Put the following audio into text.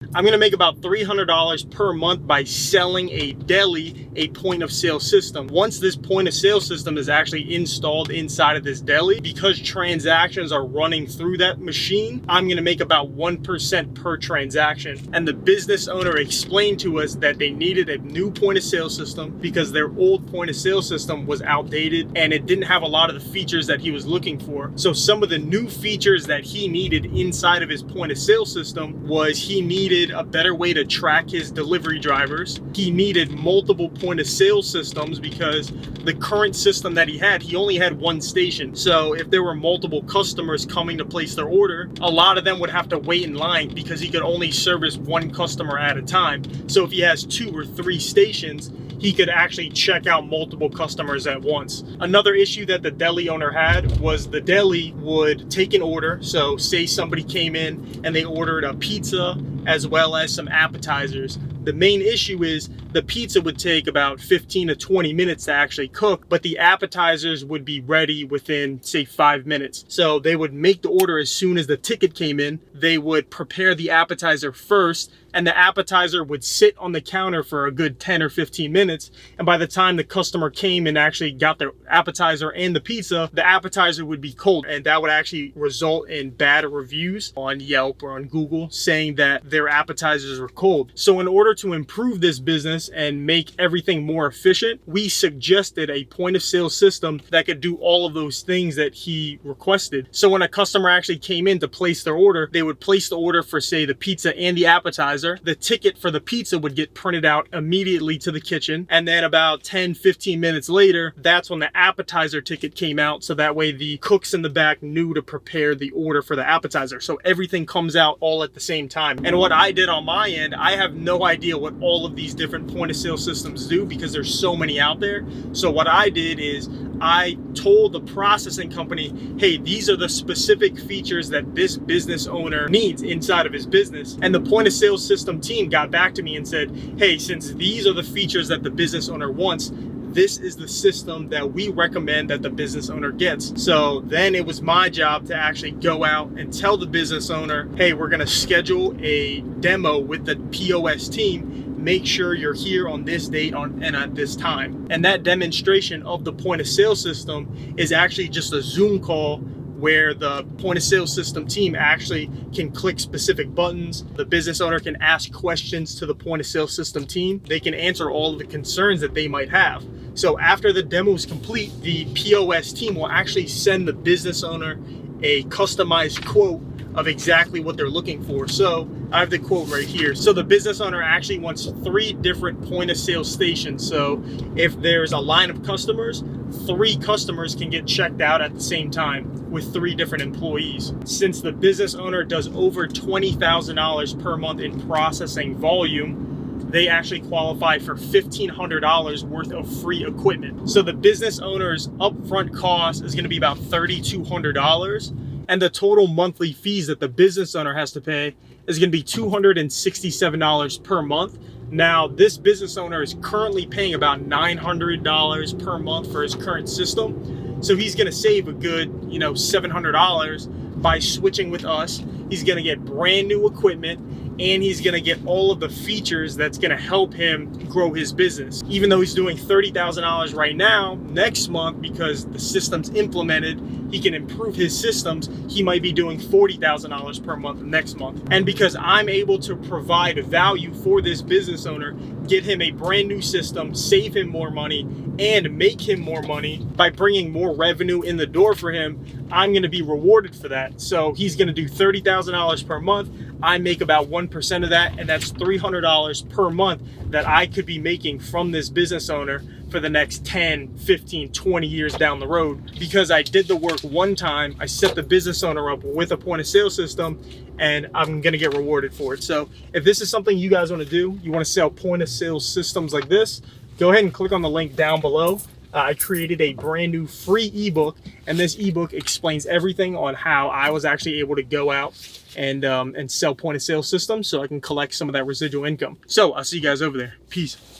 I'm gonna make about $300 per month by selling a Deli, a point of sale system. Once this point of sale system is actually installed inside of this Deli, because transactions are running through that machine, I'm gonna make about 1% per transaction. And the business owner explained to us that they needed a new point of sale system because their old point of sale system was outdated and it didn't have a lot of the features that he was looking for. So some of the new features that he needed inside of his point of sale system was he needed a better way to track his delivery drivers. He needed multiple point of sale systems because the current system that he only had one station. So if there were multiple customers coming to place their order, a lot of them would have to wait in line because he could only service one customer at a time. So if he has 2 or 3 stations, he could actually check out multiple customers at once. Another issue that the deli owner had was the deli would take an order. So say somebody came in and they ordered a pizza as well as some appetizers. The main issue is the pizza would take about 15 to 20 minutes to actually cook, but the appetizers would be ready within, say, 5 minutes. So they would make the order as soon as the ticket came in. They would prepare the appetizer first, and the appetizer would sit on the counter for a good 10 or 15 minutes. And by the time the customer came and actually got their appetizer and the pizza, the appetizer would be cold. And that would actually result in bad reviews on Yelp or on Google saying that their appetizers were cold. So in order to improve this business and make everything more efficient, we suggested a point of sale system that could do all of those things that he requested. So when a customer actually came in to place their order, they would place the order for, say, the pizza and the appetizer. The ticket for the pizza would get printed out immediately to the kitchen. And then about 10-15 minutes later, that's when the appetizer ticket came out. So that way the cooks in the back knew to prepare the order for the appetizer. So everything comes out all at the same time. And what I did on my end, I have no idea what all of these different point of sale systems do because there's so many out there. So what I did is I told the processing company, hey, these are the specific features that this business owner needs inside of his business. And the point of sale system team got back to me and said, hey, since these are the features that the business owner wants, this is the system that we recommend that the business owner gets. So then it was my job to actually go out and tell the business owner, hey, we're gonna schedule a demo with the POS team. Make sure you're here on this date and at this time. And that demonstration of the point of sale system is actually just a Zoom call where the point of sale system team actually can click specific buttons. The business owner can ask questions to the point of sale system team. They can answer all of the concerns that they might have. So after the demo is complete, the POS team will actually send the business owner a customized quote of exactly what they're looking for. So I have the quote right here. So the business owner actually wants 3 different point of sale stations. So if there's a line of customers, 3 customers can get checked out at the same time with 3 different employees. Since the business owner does over $20,000 per month in processing volume, they actually qualify for $1,500 worth of free equipment. So the business owner's upfront cost is gonna be about $3,200. And the total monthly fees that the business owner has to pay is gonna be $267 per month. Now, this business owner is currently paying about $900 per month for his current system. So he's gonna save a good, $700 by switching with us. He's gonna get brand new equipment and he's gonna get all of the features that's gonna help him grow his business. Even though he's doing $30,000 right now, next month, because the system's implemented, he can improve his systems. He might be doing $40,000 per month next month. And because I'm able to provide value for this business owner, get him a brand new system, save him more money, and make him more money by bringing more revenue in the door for him, I'm gonna be rewarded for that. So he's gonna do $30,000 per month. I make about 1% of that, and that's $300 per month that I could be making from this business owner for the next 10, 15, 20 years down the road. Because I did the work one time, I set the business owner up with a point of sale system, and I'm gonna get rewarded for it. So if this is something you guys wanna do, you wanna sell point of sale systems like this, go ahead and click on the link down below. I created a brand new free ebook, and this ebook explains everything on how I was actually able to go out and sell point of sale systems so I can collect some of that residual income. So I'll see you guys over there. Peace.